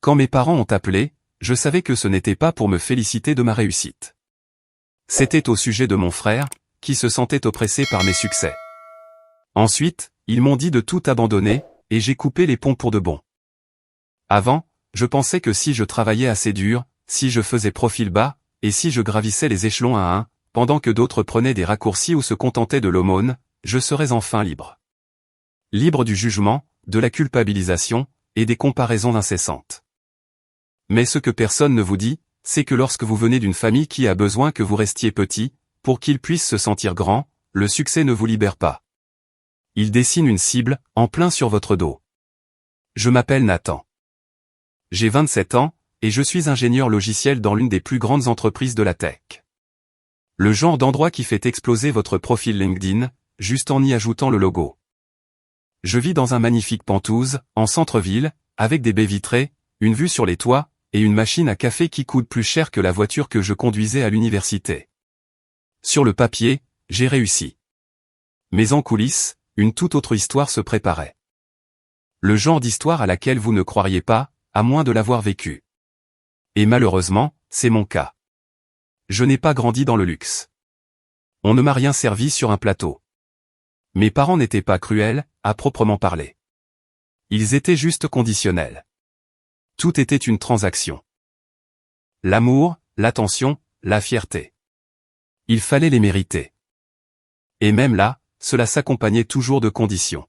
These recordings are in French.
Quand mes parents ont appelé, je savais que ce n'était pas pour me féliciter de ma réussite. C'était au sujet de mon frère, qui se sentait oppressé par mes succès. Ensuite, ils m'ont dit de tout abandonner, et j'ai coupé les ponts pour de bon. Avant, je pensais que si je travaillais assez dur, si je faisais profil bas, et si je gravissais les échelons un à un, pendant que d'autres prenaient des raccourcis ou se contentaient de l'aumône, je serais enfin libre. Libre du jugement, de la culpabilisation, et des comparaisons incessantes. Mais ce que personne ne vous dit, c'est que lorsque vous venez d'une famille qui a besoin que vous restiez petit, pour qu'il puisse se sentir grand, le succès ne vous libère pas. Il dessine une cible, en plein sur votre dos. Je m'appelle Nathan. J'ai 27 ans, et je suis ingénieur logiciel dans l'une des plus grandes entreprises de la tech. Le genre d'endroit qui fait exploser votre profil LinkedIn, juste en y ajoutant le logo. Je vis dans un magnifique Penthouse, en centre-ville, avec des baies vitrées, une vue sur les toits, et une machine à café qui coûte plus cher que la voiture que je conduisais à l'université. Sur le papier, j'ai réussi. Mais en coulisses, une toute autre histoire se préparait. Le genre d'histoire à laquelle vous ne croiriez pas, à moins de l'avoir vécue. Et malheureusement, c'est mon cas. Je n'ai pas grandi dans le luxe. On ne m'a rien servi sur un plateau. Mes parents n'étaient pas cruels, à proprement parler. Ils étaient juste conditionnels. Tout était une transaction. L'amour, l'attention, la fierté. Il fallait les mériter. Et même là, cela s'accompagnait toujours de conditions.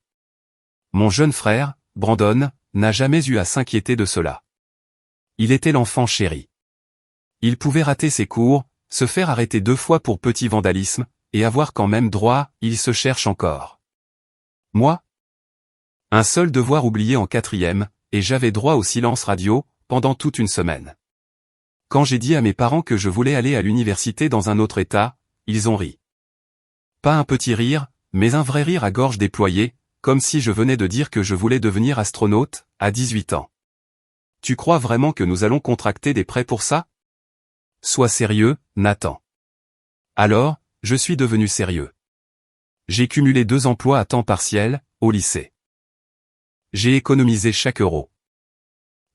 Mon jeune frère, Brandon, n'a jamais eu à s'inquiéter de cela. Il était l'enfant chéri. Il pouvait rater ses cours, se faire arrêter 2 fois pour petit vandalisme, et avoir quand même droit, il se cherche encore. Moi? Un seul devoir oublié en 4e, et j'avais droit au silence radio, pendant toute une semaine. Quand j'ai dit à mes parents que je voulais aller à l'université dans un autre état, ils ont ri. Pas un petit rire, mais un vrai rire à gorge déployée, comme si je venais de dire que je voulais devenir astronaute, à 18 ans. Tu crois vraiment que nous allons contracter des prêts pour ça? Sois sérieux, Nathan. Alors, je suis devenu sérieux. J'ai cumulé 2 emplois à temps partiel, au lycée. J'ai économisé chaque euro.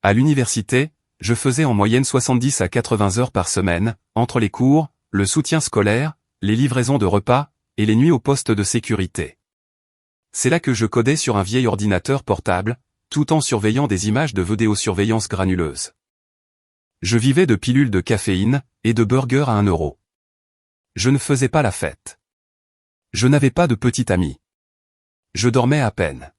À l'université, je faisais en moyenne 70 à 80 heures par semaine, entre les cours, le soutien scolaire, les livraisons de repas, et les nuits au poste de sécurité. C'est là que je codais sur un vieil ordinateur portable, tout en surveillant des images de vidéosurveillance granuleuse. Je vivais de pilules de caféine, et de burgers à 1 euro. Je ne faisais pas la fête. Je n'avais pas de petit ami. Je dormais à peine.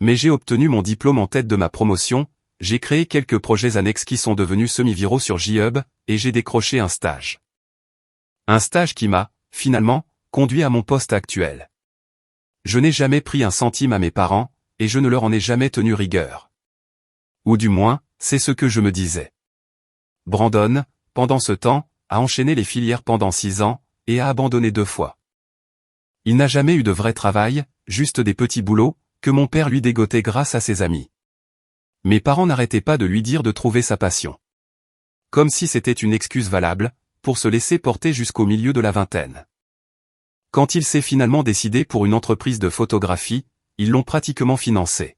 Mais j'ai obtenu mon diplôme en tête de ma promotion, j'ai créé quelques projets annexes qui sont devenus semi-viraux sur J-Hub, et j'ai décroché un stage. Un stage qui m'a, finalement, conduit à mon poste actuel. Je n'ai jamais pris un centime à mes parents, et je ne leur en ai jamais tenu rigueur. Ou du moins, c'est ce que je me disais. Brandon, pendant ce temps, a enchaîné les filières pendant 6 ans, et a abandonné 2 fois. Il n'a jamais eu de vrai travail, juste des petits boulots, que mon père lui dégotait grâce à ses amis. Mes parents n'arrêtaient pas de lui dire de trouver sa passion. Comme si c'était une excuse valable, pour se laisser porter jusqu'au milieu de la vingtaine. Quand il s'est finalement décidé pour une entreprise de photographie, ils l'ont pratiquement financé.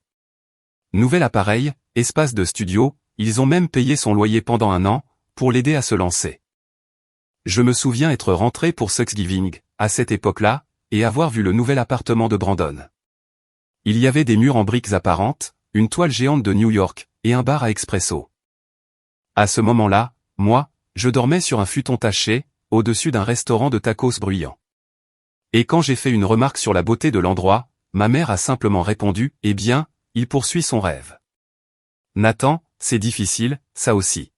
Nouvel appareil, espace de studio, ils ont même payé son loyer pendant 1 an, pour l'aider à se lancer. Je me souviens être rentré pour Thanksgiving, à cette époque-là, et avoir vu le nouvel appartement de Brandon. Il y avait des murs en briques apparentes, une toile géante de New York, et un bar à expresso. À ce moment-là, moi, je dormais sur un futon taché, au-dessus d'un restaurant de tacos bruyant. Et quand j'ai fait une remarque sur la beauté de l'endroit, ma mère a simplement répondu, « Eh bien, il poursuit son rêve. » Nathan, c'est difficile, ça aussi.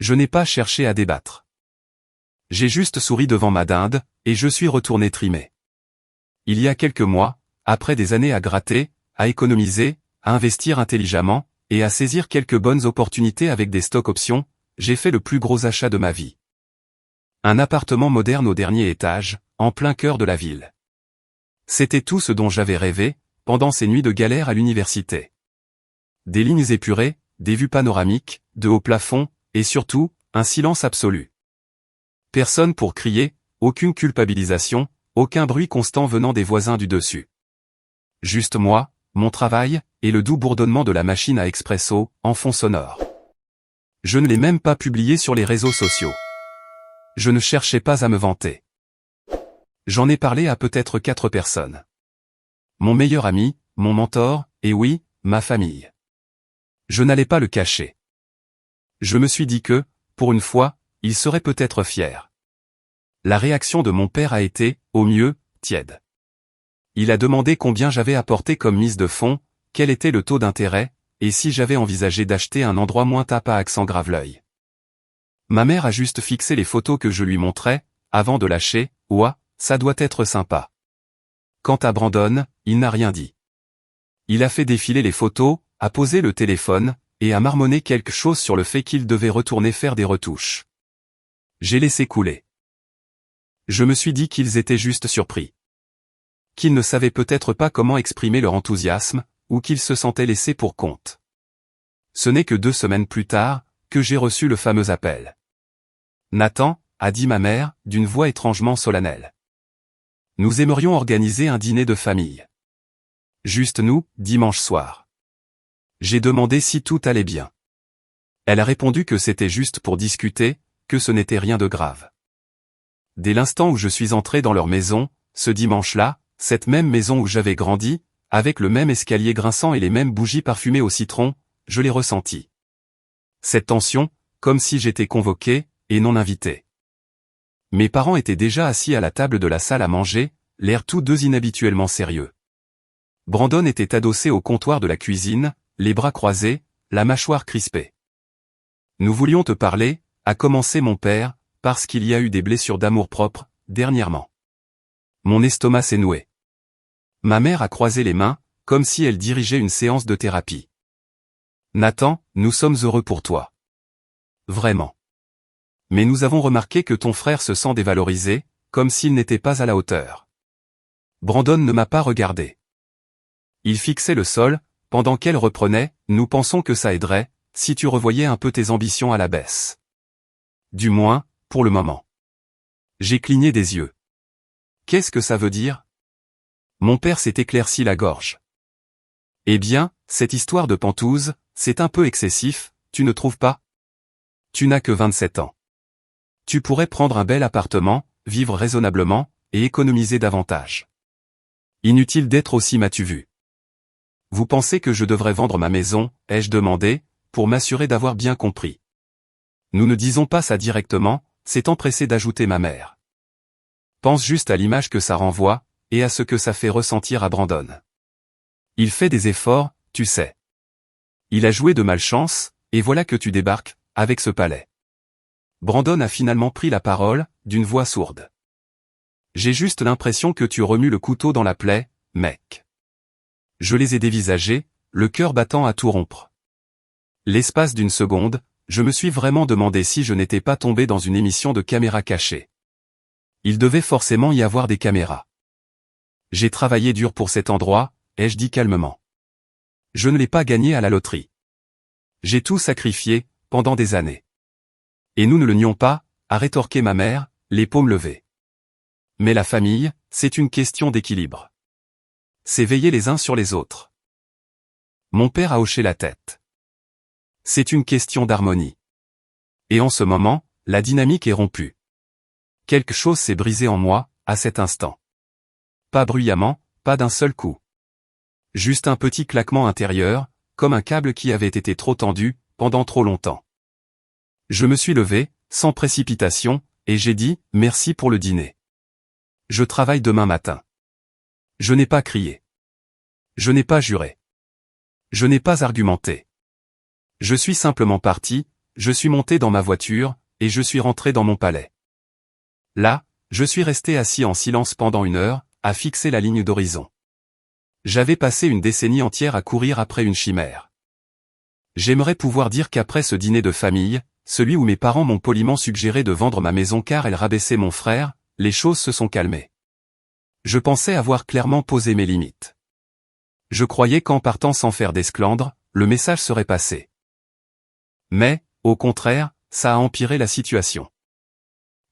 Je n'ai pas cherché à débattre. J'ai juste souri devant ma dinde, et je suis retourné trimer. Il y a quelques mois, après des années à gratter, à économiser, à investir intelligemment, et à saisir quelques bonnes opportunités avec des stock options, j'ai fait le plus gros achat de ma vie. Un appartement moderne au dernier étage, en plein cœur de la ville. C'était tout ce dont j'avais rêvé, pendant ces nuits de galère à l'université. Des lignes épurées, des vues panoramiques, de hauts plafonds, et surtout, un silence absolu. Personne pour crier, aucune culpabilisation, aucun bruit constant venant des voisins du dessus. Juste moi, mon travail, et le doux bourdonnement de la machine à expresso, en fond sonore. Je ne l'ai même pas publié sur les réseaux sociaux. Je ne cherchais pas à me vanter. J'en ai parlé à peut-être 4 personnes. Mon meilleur ami, mon mentor, et oui, ma famille. Je n'allais pas le cacher. Je me suis dit que, pour une fois, il serait peut-être fier. La réaction de mon père a été, au mieux, tiède. Il a demandé combien j'avais apporté comme mise de fonds, quel était le taux d'intérêt, et si j'avais envisagé d'acheter un endroit moins tape à accent grave-l'œil. Ma mère a juste fixé les photos que je lui montrais, avant de lâcher, « Ouah, ça doit être sympa. » Quant à Brandon, il n'a rien dit. Il a fait défiler les photos, a posé le téléphone, et a marmonné quelque chose sur le fait qu'il devait retourner faire des retouches. J'ai laissé couler. Je me suis dit qu'ils étaient juste surpris. Qu'ils ne savaient peut-être pas comment exprimer leur enthousiasme, ou qu'ils se sentaient laissés pour compte. Ce n'est que 2 semaines plus tard, que j'ai reçu le fameux appel. « Nathan, » a dit ma mère, d'une voix étrangement solennelle. « Nous aimerions organiser un dîner de famille. Juste nous, dimanche soir. » J'ai demandé si tout allait bien. Elle a répondu que c'était juste pour discuter, que ce n'était rien de grave. Dès l'instant où je suis entré dans leur maison, ce dimanche-là, cette même maison où j'avais grandi, avec le même escalier grinçant et les mêmes bougies parfumées au citron, je l'ai ressenti. Cette tension, comme si j'étais convoqué, et non invité. Mes parents étaient déjà assis à la table de la salle à manger, l'air tous deux inhabituellement sérieux. Brandon était adossé au comptoir de la cuisine, les bras croisés, la mâchoire crispée. « Nous voulions te parler », a commencé mon père, parce qu'il y a eu des blessures d'amour-propre, dernièrement. Mon estomac s'est noué. Ma mère a croisé les mains, comme si elle dirigeait une séance de thérapie. « Nathan, nous sommes heureux pour toi. Vraiment. Mais nous avons remarqué que ton frère se sent dévalorisé, comme s'il n'était pas à la hauteur. » Brandon ne m'a pas regardé. Il fixait le sol, pendant qu'elle reprenait, « Nous pensons que ça aiderait, si tu revoyais un peu tes ambitions à la baisse. Du moins, pour le moment. » J'ai cligné des yeux. Qu'est-ce que ça veut dire? Mon père s'est éclairci la gorge. Eh bien, cette histoire de pantouse, c'est un peu excessif, tu ne trouves pas? Tu n'as que 27 ans. Tu pourrais prendre un bel appartement, vivre raisonnablement, et économiser davantage. Inutile d'être aussi m'as-tu vu. Vous pensez que je devrais vendre ma maison, ai-je demandé, pour m'assurer d'avoir bien compris. Nous ne disons pas ça directement, s'est empressé d'ajouter ma mère. Pense juste à l'image que ça renvoie, et à ce que ça fait ressentir à Brandon. Il fait des efforts, tu sais. Il a joué de malchance, et voilà que tu débarques, avec ce palais. Brandon a finalement pris la parole, d'une voix sourde. J'ai juste l'impression que tu remues le couteau dans la plaie, mec. Je les ai dévisagés, le cœur battant à tout rompre. L'espace d'une seconde, je me suis vraiment demandé si je n'étais pas tombé dans une émission de caméras cachées. Il devait forcément y avoir des caméras. J'ai travaillé dur pour cet endroit, ai-je dit calmement. Je ne l'ai pas gagné à la loterie. J'ai tout sacrifié, pendant des années. Et nous ne le nions pas, a rétorqué ma mère, les paumes levées. Mais la famille, c'est une question d'équilibre. C'est veiller les uns sur les autres. Mon père a hoché la tête. C'est une question d'harmonie. Et en ce moment, la dynamique est rompue. Quelque chose s'est brisé en moi, à cet instant. Pas bruyamment, pas d'un seul coup. Juste un petit claquement intérieur, comme un câble qui avait été trop tendu, pendant trop longtemps. Je me suis levé, sans précipitation, et j'ai dit, merci pour le dîner. Je travaille demain matin. Je n'ai pas crié. Je n'ai pas juré. Je n'ai pas argumenté. Je suis simplement parti, je suis monté dans ma voiture, et je suis rentré dans mon palais. Là, je suis resté assis en silence pendant 1 heure, à fixer la ligne d'horizon. J'avais passé une décennie entière à courir après une chimère. J'aimerais pouvoir dire qu'après ce dîner de famille, celui où mes parents m'ont poliment suggéré de vendre ma maison car elle rabaissait mon frère, les choses se sont calmées. Je pensais avoir clairement posé mes limites. Je croyais qu'en partant sans faire d'esclandre, le message serait passé. Mais, au contraire, ça a empiré la situation.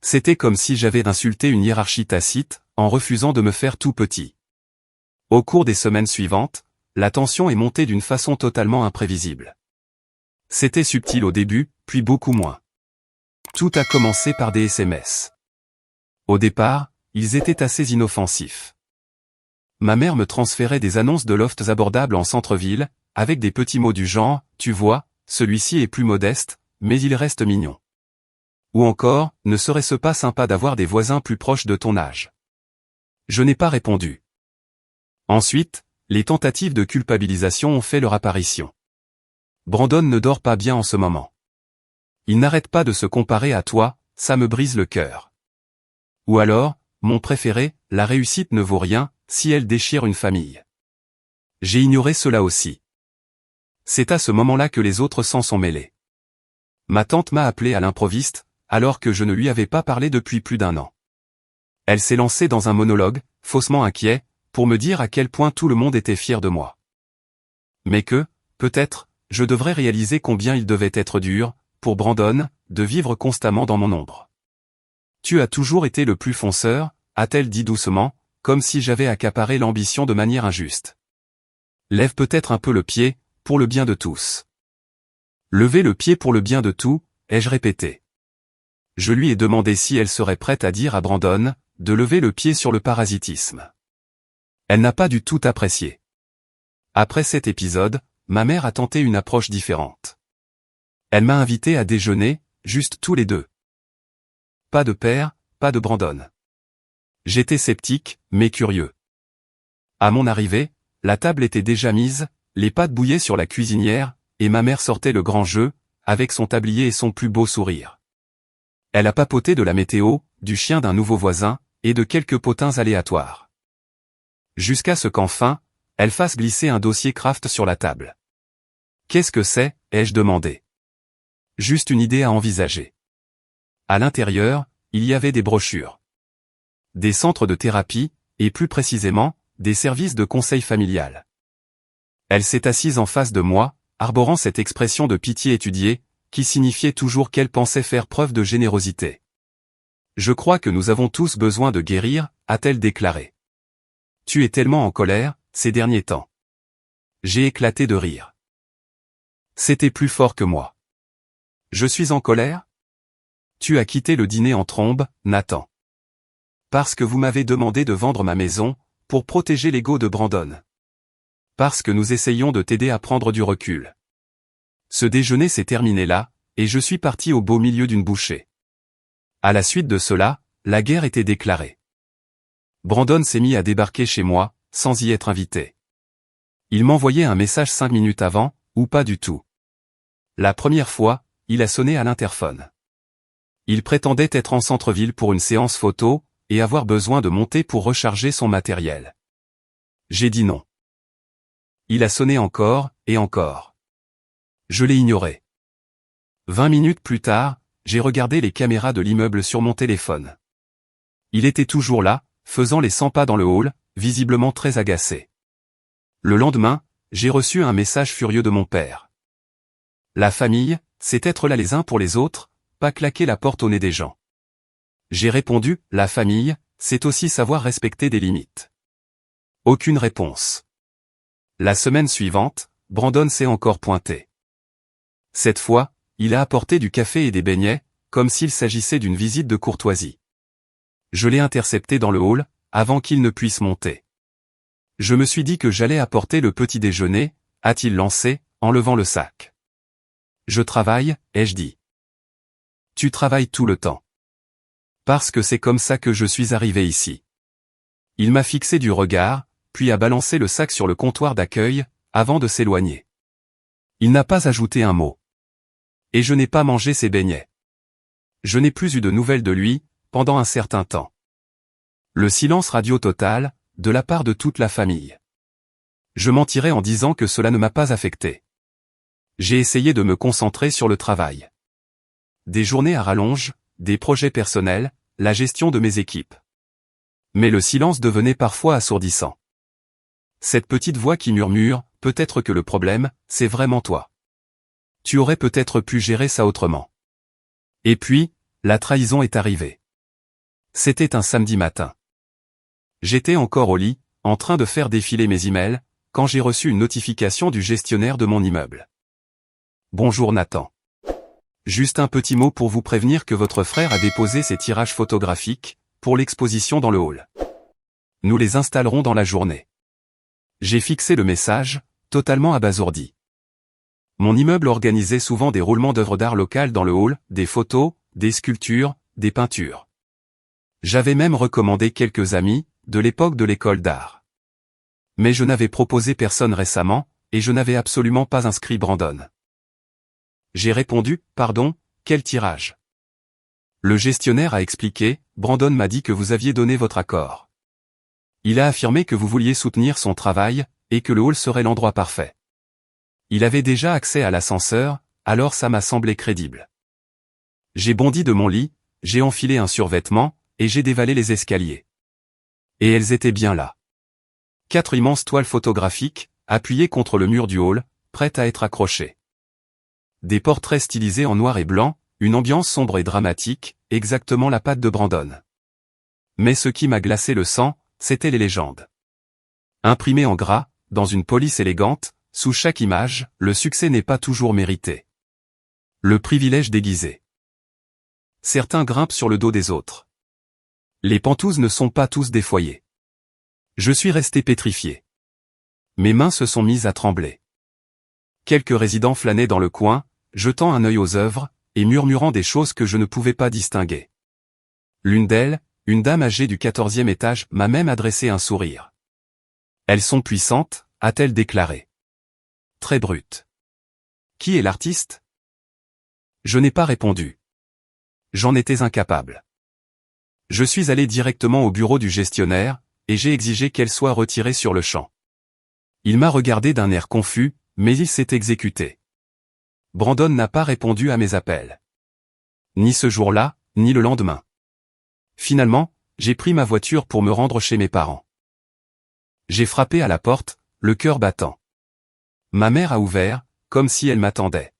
C'était comme si j'avais insulté une hiérarchie tacite, en refusant de me faire tout petit. Au cours des semaines suivantes, la tension est montée d'une façon totalement imprévisible. C'était subtil au début, puis beaucoup moins. Tout a commencé par des SMS. Au départ, ils étaient assez inoffensifs. Ma mère me transférait des annonces de lofts abordables en centre-ville, avec des petits mots du genre, tu vois, celui-ci est plus modeste, mais il reste mignon. Ou encore, ne serait-ce pas sympa d'avoir des voisins plus proches de ton âge? Je n'ai pas répondu. Ensuite, les tentatives de culpabilisation ont fait leur apparition. Brandon ne dort pas bien en ce moment. Il n'arrête pas de se comparer à toi, ça me brise le cœur. Ou alors, mon préféré, la réussite ne vaut rien, si elle déchire une famille. J'ai ignoré cela aussi. C'est à ce moment-là que les autres s'en sont mêlés. Ma tante m'a appelé à l'improviste, alors que je ne lui avais pas parlé depuis plus d'1 an. Elle s'est lancée dans un monologue, faussement inquiet, pour me dire à quel point tout le monde était fier de moi. Mais que, peut-être, je devrais réaliser combien il devait être dur, pour Brandon, de vivre constamment dans mon ombre. Tu as toujours été le plus fonceur, a-t-elle dit doucement, comme si j'avais accaparé l'ambition de manière injuste. Lève peut-être un peu le pied, pour le bien de tous. Lever le pied pour le bien de tout, ai-je répété. Je lui ai demandé si elle serait prête à dire à Brandon, de lever le pied sur le parasitisme. Elle n'a pas du tout apprécié. Après cet épisode, ma mère a tenté une approche différente. Elle m'a invité à déjeuner, juste tous les deux. Pas de père, pas de Brandon. J'étais sceptique, mais curieux. À mon arrivée, la table était déjà mise, les pâtes bouillaient sur la cuisinière, et ma mère sortait le grand jeu, avec son tablier et son plus beau sourire. Elle a papoté de la météo, du chien d'un nouveau voisin, et de quelques potins aléatoires. Jusqu'à ce qu'enfin, elle fasse glisser un dossier Kraft sur la table. Qu'est-ce que c'est, ai-je demandé. Juste une idée à envisager. À l'intérieur, il y avait des brochures. Des centres de thérapie, et plus précisément, des services de conseil familial. Elle s'est assise en face de moi, arborant cette expression de pitié étudiée, qui signifiait toujours qu'elle pensait faire preuve de générosité. Je crois que nous avons tous besoin de guérir, a-t-elle déclaré. Tu es tellement en colère, ces derniers temps. J'ai éclaté de rire. C'était plus fort que moi. Je suis en colère? Tu as quitté le dîner en trombe, Nathan. Parce que vous m'avez demandé de vendre ma maison, pour protéger l'ego de Brandon. Parce que nous essayons de t'aider à prendre du recul. Ce déjeuner s'est terminé là, et je suis parti au beau milieu d'une bouchée. À la suite de cela, la guerre était déclarée. Brandon s'est mis à débarquer chez moi, sans y être invité. Il m'envoyait un message 5 minutes avant, ou pas du tout. La première fois, il a sonné à l'interphone. Il prétendait être en centre-ville pour une séance photo, et avoir besoin de monter pour recharger son matériel. J'ai dit non. Il a sonné encore, et encore. Je l'ai ignoré. 20 minutes plus tard, j'ai regardé les caméras de l'immeuble sur mon téléphone. Il était toujours là, faisant les 100 pas dans le hall, visiblement très agacé. Le lendemain, j'ai reçu un message furieux de mon père. La famille, c'est être là les uns pour les autres, pas claquer la porte au nez des gens. J'ai répondu, la famille, c'est aussi savoir respecter des limites. Aucune réponse. La semaine suivante, Brandon s'est encore pointé. Cette fois, il a apporté du café et des beignets, comme s'il s'agissait d'une visite de courtoisie. Je l'ai intercepté dans le hall, avant qu'il ne puisse monter. Je me suis dit que j'allais apporter le petit déjeuner, a-t-il lancé, en levant le sac. Je travaille, ai-je dit. Tu travailles tout le temps. Parce que c'est comme ça que je suis arrivé ici. Il m'a fixé du regard, puis a balancé le sac sur le comptoir d'accueil, avant de s'éloigner. Il n'a pas ajouté un mot. Et je n'ai pas mangé ses beignets. Je n'ai plus eu de nouvelles de lui, pendant un certain temps. Le silence radio total, de la part de toute la famille. Je mentirais en disant que cela ne m'a pas affecté. J'ai essayé de me concentrer sur le travail. Des journées à rallonge, des projets personnels, la gestion de mes équipes. Mais le silence devenait parfois assourdissant. Cette petite voix qui murmure, peut-être que le problème, c'est vraiment toi. Tu aurais peut-être pu gérer ça autrement. Et puis, la trahison est arrivée. C'était un samedi matin. J'étais encore au lit, en train de faire défiler mes emails, quand j'ai reçu une notification du gestionnaire de mon immeuble. Bonjour Nathan. Juste un petit mot pour vous prévenir que votre frère a déposé ses tirages photographiques, pour l'exposition dans le hall. Nous les installerons dans la journée. J'ai fixé le message, totalement abasourdi. Mon immeuble organisait souvent des roulements d'œuvres d'art locales dans le hall, des photos, des sculptures, des peintures. J'avais même recommandé quelques amis, de l'époque de l'école d'art. Mais je n'avais proposé personne récemment, et je n'avais absolument pas inscrit Brandon. J'ai répondu, pardon, quel tirage? Le gestionnaire a expliqué, Brandon m'a dit que vous aviez donné votre accord. Il a affirmé que vous vouliez soutenir son travail, et que le hall serait l'endroit parfait. Il avait déjà accès à l'ascenseur, alors ça m'a semblé crédible. J'ai bondi de mon lit, j'ai enfilé un survêtement, et j'ai dévalé les escaliers. Et elles étaient bien là. 4 immenses toiles photographiques, appuyées contre le mur du hall, prêtes à être accrochées. Des portraits stylisés en noir et blanc, une ambiance sombre et dramatique, exactement la patte de Brandon. Mais ce qui m'a glacé le sang, c'étaient les légendes. Imprimées en gras, dans une police élégante, sous chaque image, le succès n'est pas toujours mérité. Le privilège déguisé. Certains grimpent sur le dos des autres. Les pantouzes ne sont pas tous défoyés. Je suis resté pétrifié. Mes mains se sont mises à trembler. Quelques résidents flânaient dans le coin, jetant un œil aux œuvres, et murmurant des choses que je ne pouvais pas distinguer. L'une d'elles, une dame âgée du 14e étage, m'a même adressé un sourire. Elles sont puissantes, a-t-elle déclaré. Très brute. Qui est l'artiste? Je n'ai pas répondu. J'en étais incapable. Je suis allé directement au bureau du gestionnaire, et j'ai exigé qu'elle soit retirée sur le champ. Il m'a regardé d'un air confus, mais il s'est exécuté. Brandon n'a pas répondu à mes appels. Ni ce jour-là, ni le lendemain. Finalement, j'ai pris ma voiture pour me rendre chez mes parents. J'ai frappé à la porte, le cœur battant. Ma mère a ouvert, comme si elle m'attendait.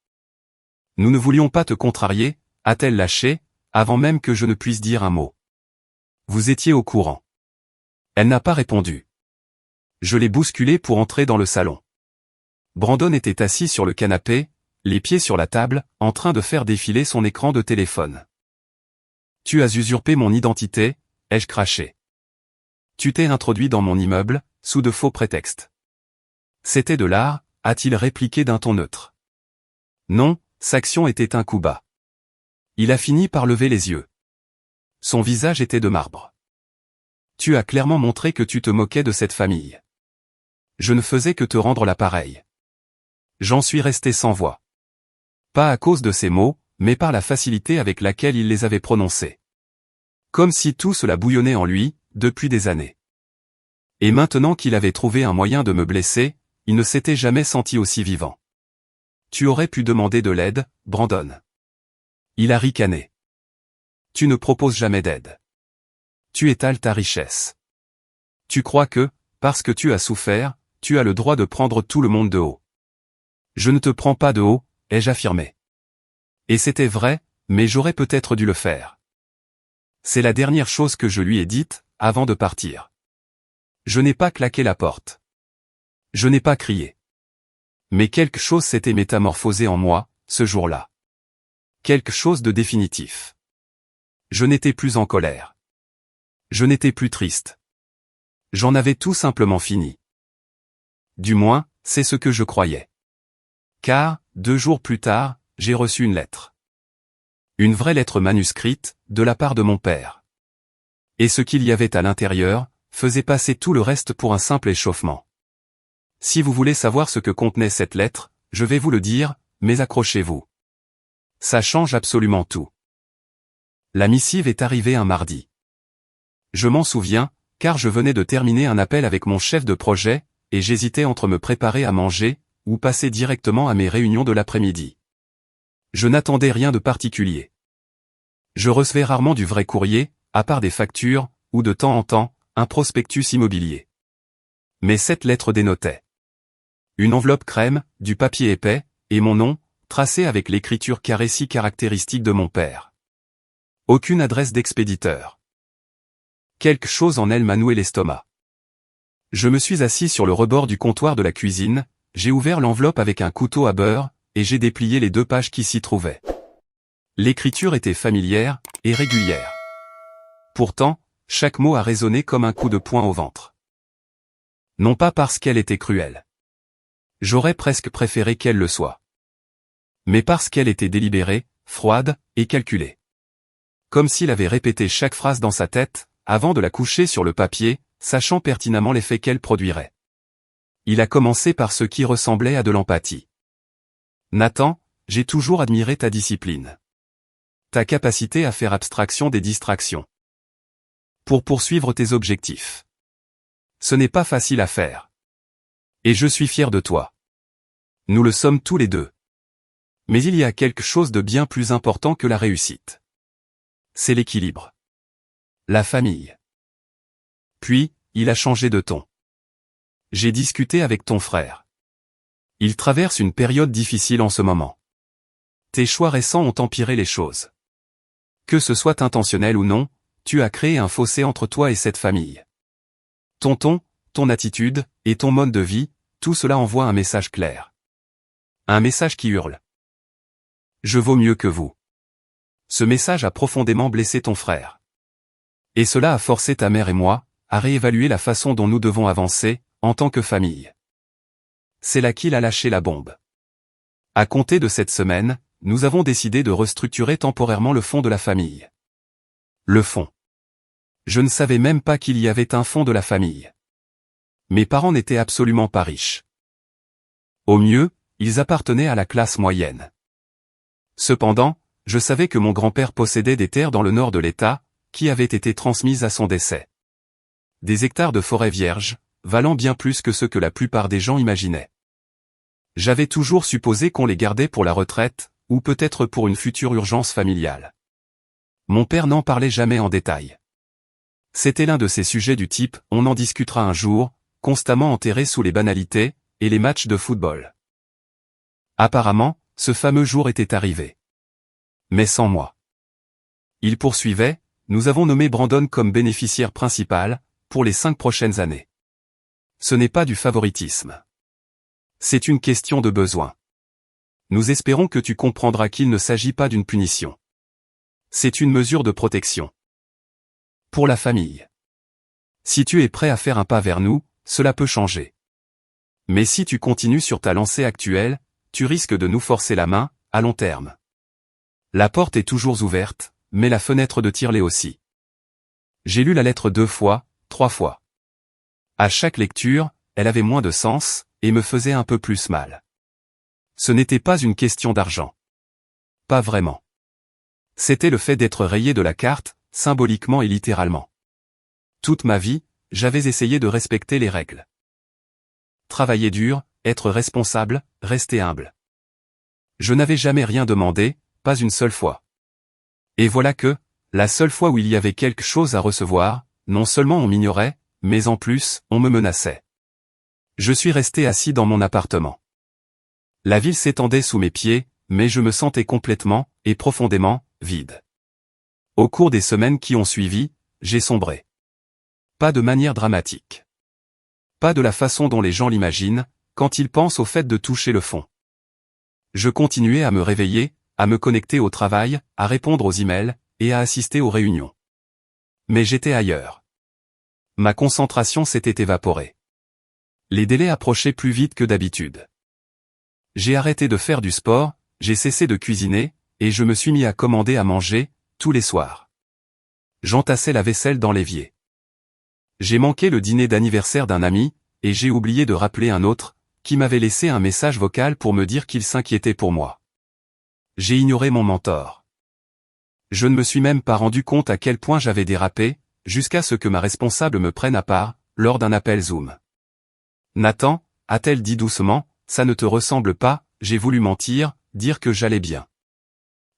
Nous ne voulions pas te contrarier, a-t-elle lâché, avant même que je ne puisse dire un mot. Vous étiez au courant. Elle n'a pas répondu. Je l'ai bousculée pour entrer dans le salon. Brandon était assis sur le canapé, les pieds sur la table, en train de faire défiler son écran de téléphone. Tu as usurpé mon identité, ai-je craché. Tu t'es introduit dans mon immeuble, sous de faux prétextes. C'était de l'art, a-t-il répliqué d'un ton neutre. Non, Saction était un coup bas. Il a fini par lever les yeux. Son visage était de marbre. Tu as clairement montré que tu te moquais de cette famille. Je ne faisais que te rendre l'appareil. J'en suis resté sans voix. Pas à cause de ces mots, mais par la facilité avec laquelle il les avait prononcés. Comme si tout cela bouillonnait en lui, depuis des années. Et maintenant qu'il avait trouvé un moyen de me blesser, il ne s'était jamais senti aussi vivant. Tu aurais pu demander de l'aide, Brandon. Il a ricané. Tu ne proposes jamais d'aide. Tu étales ta richesse. Tu crois que, parce que tu as souffert, tu as le droit de prendre tout le monde de haut. Je ne te prends pas de haut, ai-je affirmé. Et c'était vrai, mais j'aurais peut-être dû le faire. C'est la dernière chose que je lui ai dite, avant de partir. Je n'ai pas claqué la porte. Je n'ai pas crié. Mais quelque chose s'était métamorphosé en moi, ce jour-là. Quelque chose de définitif. Je n'étais plus en colère. Je n'étais plus triste. J'en avais tout simplement fini. Du moins, c'est ce que je croyais. Car, 2 jours plus tard, j'ai reçu une lettre. Une vraie lettre manuscrite, de la part de mon père. Et ce qu'il y avait à l'intérieur, faisait passer tout le reste pour un simple échauffement. Si vous voulez savoir ce que contenait cette lettre, je vais vous le dire, mais accrochez-vous. Ça change absolument tout. La missive est arrivée un mardi. Je m'en souviens, car je venais de terminer un appel avec mon chef de projet, et j'hésitais entre me préparer à manger, ou passer directement à mes réunions de l'après-midi. Je n'attendais rien de particulier. Je recevais rarement du vrai courrier, à part des factures, ou de temps en temps, un prospectus immobilier. Mais cette lettre dénotait. Une enveloppe crème, du papier épais, et mon nom, tracé avec l'écriture carrée si caractéristique de mon père. Aucune adresse d'expéditeur. Quelque chose en elle m'a noué l'estomac. Je me suis assis sur le rebord du comptoir de la cuisine, j'ai ouvert l'enveloppe avec un couteau à beurre, et j'ai déplié les 2 pages qui s'y trouvaient. L'écriture était familière et régulière. Pourtant, chaque mot a résonné comme un coup de poing au ventre. Non pas parce qu'elle était cruelle. J'aurais presque préféré qu'elle le soit. Mais parce qu'elle était délibérée, froide et calculée. Comme s'il avait répété chaque phrase dans sa tête, avant de la coucher sur le papier, sachant pertinemment l'effet qu'elle produirait. Il a commencé par ce qui ressemblait à de l'empathie. Nathan, j'ai toujours admiré ta discipline. Ta capacité à faire abstraction des distractions. Pour poursuivre tes objectifs. Ce n'est pas facile à faire. Et je suis fier de toi. Nous le sommes tous les deux. Mais il y a quelque chose de bien plus important que la réussite. C'est l'équilibre. La famille. Puis, il a changé de ton. J'ai discuté avec ton frère. Il traverse une période difficile en ce moment. Tes choix récents ont empiré les choses. Que ce soit intentionnel ou non, tu as créé un fossé entre toi et cette famille. Ton ton, ton attitude, et ton mode de vie, tout cela envoie un message clair. Un message qui hurle. Je vaux mieux que vous. Ce message a profondément blessé ton frère. Et cela a forcé ta mère et moi, à réévaluer la façon dont nous devons avancer, en tant que famille. C'est là qu'il a lâché la bombe. À compter de cette semaine, nous avons décidé de restructurer temporairement le fonds de la famille. Le fonds. Je ne savais même pas qu'il y avait un fonds de la famille. Mes parents n'étaient absolument pas riches. Au mieux, ils appartenaient à la classe moyenne. Cependant, je savais que mon grand-père possédait des terres dans le nord de l'État, qui avaient été transmises à son décès. Des hectares de forêt vierge, valant bien plus que ce que la plupart des gens imaginaient. J'avais toujours supposé qu'on les gardait pour la retraite, ou peut-être pour une future urgence familiale. Mon père n'en parlait jamais en détail. C'était l'un de ces sujets du type « on en discutera un jour », constamment enterré sous les banalités, et les matchs de football. Apparemment, ce fameux jour était arrivé. Mais sans moi. Il poursuivait, nous avons nommé Brandon comme bénéficiaire principal, pour les 5 prochaines années. Ce n'est pas du favoritisme. C'est une question de besoin. Nous espérons que tu comprendras qu'il ne s'agit pas d'une punition. C'est une mesure de protection. Pour la famille. Si tu es prêt à faire un pas vers nous, cela peut changer. Mais si tu continues sur ta lancée actuelle, tu risques de nous forcer la main, à long terme. La porte est toujours ouverte, mais la fenêtre de tir l'est aussi. J'ai lu la lettre 2 fois, 3 fois. À chaque lecture, elle avait moins de sens, et me faisait un peu plus mal. Ce n'était pas une question d'argent. Pas vraiment. C'était le fait d'être rayé de la carte, symboliquement et littéralement. Toute ma vie, j'avais essayé de respecter les règles. Travailler dur, être responsable, rester humble. Je n'avais jamais rien demandé, pas une seule fois. Et voilà que, la seule fois où il y avait quelque chose à recevoir, non seulement on m'ignorait, mais en plus, on me menaçait. Je suis resté assis dans mon appartement. La ville s'étendait sous mes pieds, mais je me sentais complètement, et profondément, vide. Au cours des semaines qui ont suivi, j'ai sombré. Pas de manière dramatique. Pas de la façon dont les gens l'imaginent, quand ils pensent au fait de toucher le fond. Je continuais à me réveiller, à me connecter au travail, à répondre aux emails, et à assister aux réunions. Mais j'étais ailleurs. Ma concentration s'était évaporée. Les délais approchaient plus vite que d'habitude. J'ai arrêté de faire du sport, j'ai cessé de cuisiner, et je me suis mis à commander à manger, tous les soirs. J'entassais la vaisselle dans l'évier. J'ai manqué le dîner d'anniversaire d'un ami, et j'ai oublié de rappeler un autre, qui m'avait laissé un message vocal pour me dire qu'il s'inquiétait pour moi. J'ai ignoré mon mentor. Je ne me suis même pas rendu compte à quel point j'avais dérapé, jusqu'à ce que ma responsable me prenne à part, lors d'un appel Zoom. Nathan, a-t-elle dit doucement, ça ne te ressemble pas, j'ai voulu mentir, dire que j'allais bien.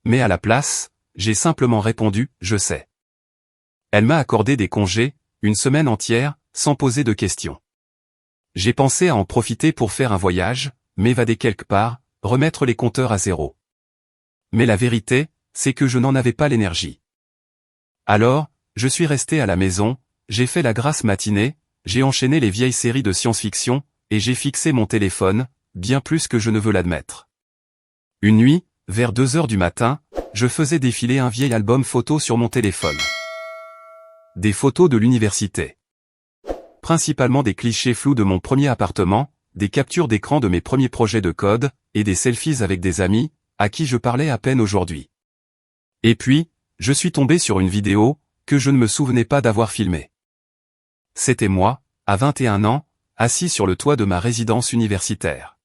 Mais à la place, j'ai simplement répondu, je sais. Elle m'a accordé des congés, une semaine entière, sans poser de questions. J'ai pensé à en profiter pour faire un voyage, m'évader quelque part, remettre les compteurs à zéro. Mais la vérité, c'est que je n'en avais pas l'énergie. Alors, je suis resté à la maison, j'ai fait la grasse matinée, j'ai enchaîné les vieilles séries de science-fiction, et j'ai fixé mon téléphone, bien plus que je ne veux l'admettre. Une nuit, vers 2 heures du matin, je faisais défiler un vieil album photo sur mon téléphone. Des photos de l'université. Principalement des clichés flous de mon premier appartement, des captures d'écran de mes premiers projets de code, et des selfies avec des amis, à qui je parlais à peine aujourd'hui. Et puis, je suis tombé sur une vidéo, que je ne me souvenais pas d'avoir filmée. C'était moi, à 21 ans, assis sur le toit de ma résidence universitaire.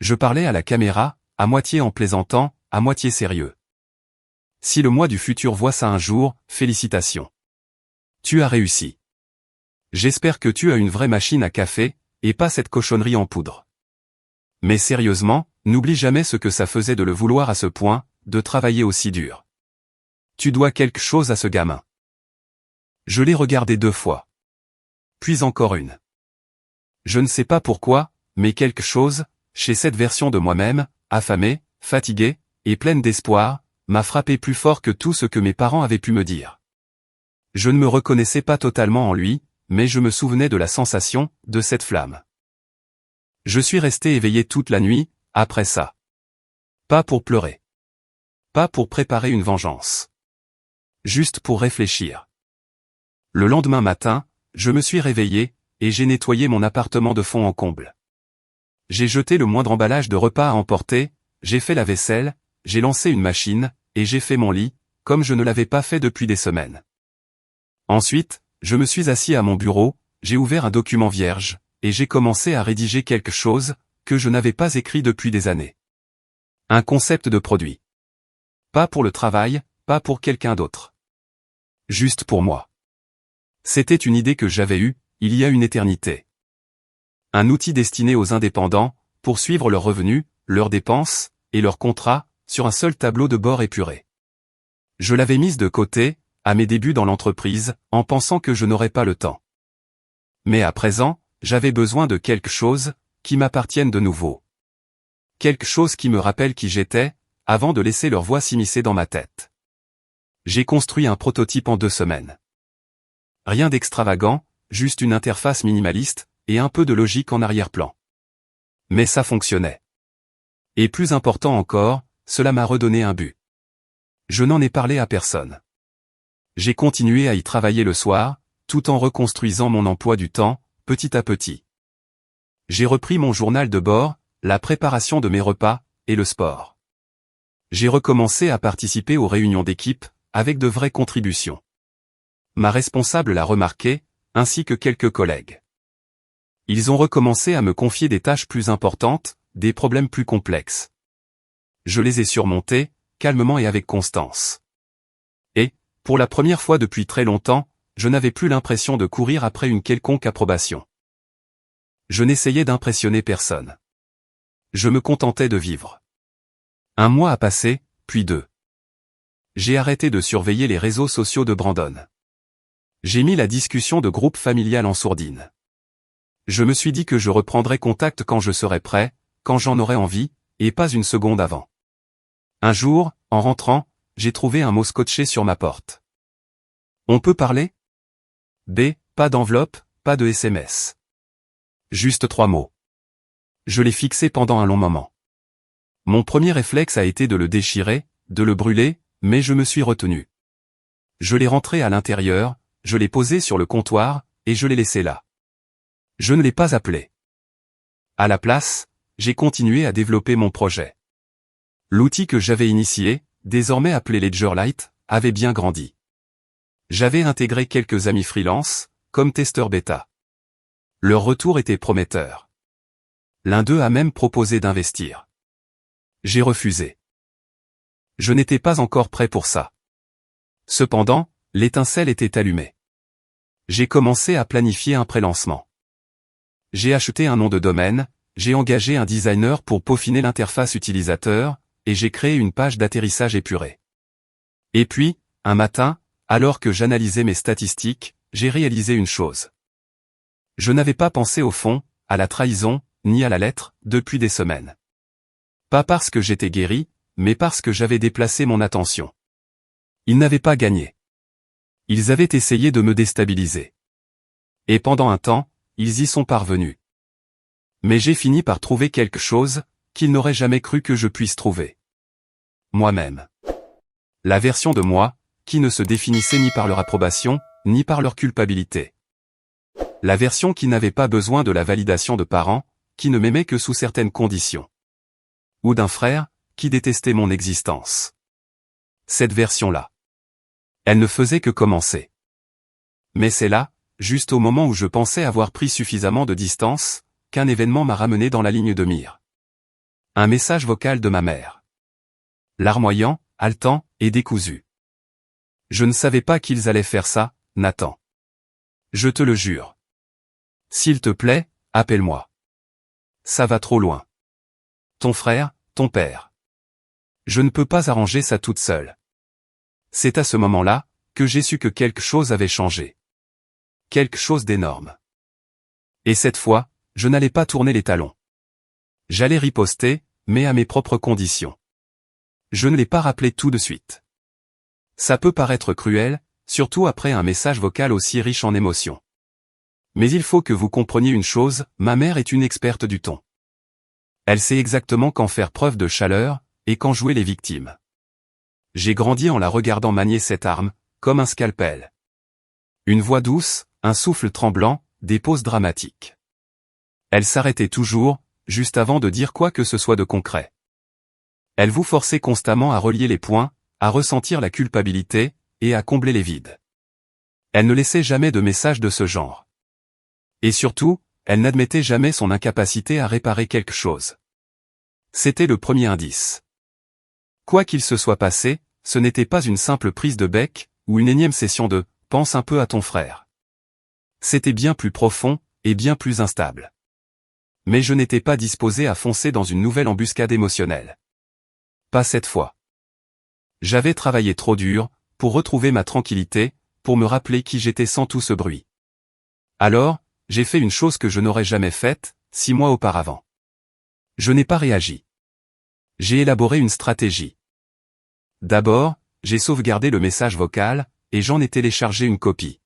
Je parlais à la caméra, à moitié en plaisantant, à moitié sérieux. Si le moi du futur voit ça un jour, félicitations. Tu as réussi. J'espère que tu as une vraie machine à café, et pas cette cochonnerie en poudre. Mais sérieusement, n'oublie jamais ce que ça faisait de le vouloir à ce point, de travailler aussi dur. Tu dois quelque chose à ce gamin. Je l'ai regardé 2 fois. Puis encore une. Je ne sais pas pourquoi, mais quelque chose, chez cette version de moi-même, affamée, fatiguée, et pleine d'espoir, m'a frappé plus fort que tout ce que mes parents avaient pu me dire. Je ne me reconnaissais pas totalement en lui, mais je me souvenais de la sensation, de cette flamme. Je suis resté éveillé toute la nuit, après ça. Pas pour pleurer. Pas pour préparer une vengeance. Juste pour réfléchir. Le lendemain matin, je me suis réveillé, et j'ai nettoyé mon appartement de fond en comble. J'ai jeté le moindre emballage de repas à emporter, j'ai fait la vaisselle, j'ai lancé une machine, et j'ai fait mon lit, comme je ne l'avais pas fait depuis des semaines. Ensuite, je me suis assis à mon bureau, j'ai ouvert un document vierge, et j'ai commencé à rédiger quelque chose, que je n'avais pas écrit depuis des années. Un concept de produit. Pas pour le travail, pas pour quelqu'un d'autre. Juste pour moi. C'était une idée que j'avais eue, il y a une éternité. Un outil destiné aux indépendants, pour suivre leurs revenus, leurs dépenses, et leurs contrats, sur un seul tableau de bord épuré. Je l'avais mise de côté, à mes débuts dans l'entreprise, en pensant que je n'aurais pas le temps. Mais à présent, j'avais besoin de quelque chose, qui m'appartienne de nouveau. Quelque chose qui me rappelle qui j'étais, avant de laisser leur voix s'immiscer dans ma tête. J'ai construit un prototype en 2 semaines. Rien d'extravagant, juste une interface minimaliste, et un peu de logique en arrière-plan. Mais ça fonctionnait. Et plus important encore, cela m'a redonné un but. Je n'en ai parlé à personne. J'ai continué à y travailler le soir, tout en reconstruisant mon emploi du temps, petit à petit. J'ai repris mon journal de bord, la préparation de mes repas, et le sport. J'ai recommencé à participer aux réunions d'équipe, avec de vraies contributions. Ma responsable l'a remarqué, ainsi que quelques collègues. Ils ont recommencé à me confier des tâches plus importantes, des problèmes plus complexes. Je les ai surmontés, calmement et avec constance. Et, pour la première fois depuis très longtemps, je n'avais plus l'impression de courir après une quelconque approbation. Je n'essayais d'impressionner personne. Je me contentais de vivre. 1 mois a passé, puis 2. J'ai arrêté de surveiller les réseaux sociaux de Brandon. J'ai mis la discussion de groupe familial en sourdine. Je me suis dit que je reprendrais contact quand je serais prêt, quand j'en aurais envie, et pas une seconde avant. Un jour, en rentrant, j'ai trouvé un mot scotché sur ma porte. On peut parler? Pas d'enveloppe, pas de SMS. Juste 3 mots. Je l'ai fixé pendant un long moment. Mon premier réflexe a été de le déchirer, de le brûler, mais je me suis retenu. Je l'ai rentré à l'intérieur, je l'ai posé sur le comptoir, et je l'ai laissé là. Je ne l'ai pas appelé. À la place, j'ai continué à développer mon projet. L'outil que j'avais initié, désormais appelé Ledgerlight, avait bien grandi. J'avais intégré quelques amis freelance, comme testeur bêta. Leur retour était prometteur. L'un d'eux a même proposé d'investir. J'ai refusé. Je n'étais pas encore prêt pour ça. Cependant, l'étincelle était allumée. J'ai commencé à planifier un pré-lancement. J'ai acheté un nom de domaine, j'ai engagé un designer pour peaufiner l'interface utilisateur, et j'ai créé une page d'atterrissage épurée. Et puis, un matin, alors que j'analysais mes statistiques, j'ai réalisé une chose. Je n'avais pas pensé au fond, à la trahison, ni à la lettre, depuis des semaines. Pas parce que j'étais guéri, mais parce que j'avais déplacé mon attention. Ils n'avaient pas gagné. Ils avaient essayé de me déstabiliser. Et pendant un temps, ils y sont parvenus. Mais j'ai fini par trouver quelque chose, qu'ils n'auraient jamais cru que je puisse trouver. Moi-même. La version de moi, qui ne se définissait ni par leur approbation, ni par leur culpabilité. La version qui n'avait pas besoin de la validation de parents, qui ne m'aimait que sous certaines conditions. Ou d'un frère, qui détestait mon existence. Cette version-là. Elle ne faisait que commencer. Mais c'est là, juste au moment où je pensais avoir pris suffisamment de distance, qu'un événement m'a ramené dans la ligne de mire. Un message vocal de ma mère. Larmoyant, haletant, et décousu. Je ne savais pas qu'ils allaient faire ça, Nathan. Je te le jure. S'il te plaît, appelle-moi. Ça va trop loin. Ton frère, ton père. Je ne peux pas arranger ça toute seule. C'est à ce moment-là, que j'ai su que quelque chose avait changé. Quelque chose d'énorme. Et cette fois, je n'allais pas tourner les talons. J'allais riposter, mais à mes propres conditions. Je ne l'ai pas rappelé tout de suite. Ça peut paraître cruel, surtout après un message vocal aussi riche en émotions. Mais il faut que vous compreniez une chose, ma mère est une experte du ton. Elle sait exactement quand faire preuve de chaleur, et quand jouer les victimes. J'ai grandi en la regardant manier cette arme, comme un scalpel. Une voix douce, un souffle tremblant, des pauses dramatiques. Elle s'arrêtait toujours, juste avant de dire quoi que ce soit de concret. Elle vous forçait constamment à relier les points, à ressentir la culpabilité, et à combler les vides. Elle ne laissait jamais de message de ce genre. Et surtout, elle n'admettait jamais son incapacité à réparer quelque chose. C'était le premier indice. Quoi qu'il se soit passé, ce n'était pas une simple prise de bec, ou une énième session de « pense un peu à ton frère ». C'était bien plus profond, et bien plus instable. Mais je n'étais pas disposé à foncer dans une nouvelle embuscade émotionnelle. Pas cette fois. J'avais travaillé trop dur, pour retrouver ma tranquillité, pour me rappeler qui j'étais sans tout ce bruit. Alors, j'ai fait une chose que je n'aurais jamais faite, 6 mois auparavant. Je n'ai pas réagi. J'ai élaboré une stratégie. D'abord, j'ai sauvegardé le message vocal, et j'en ai téléchargé une copie.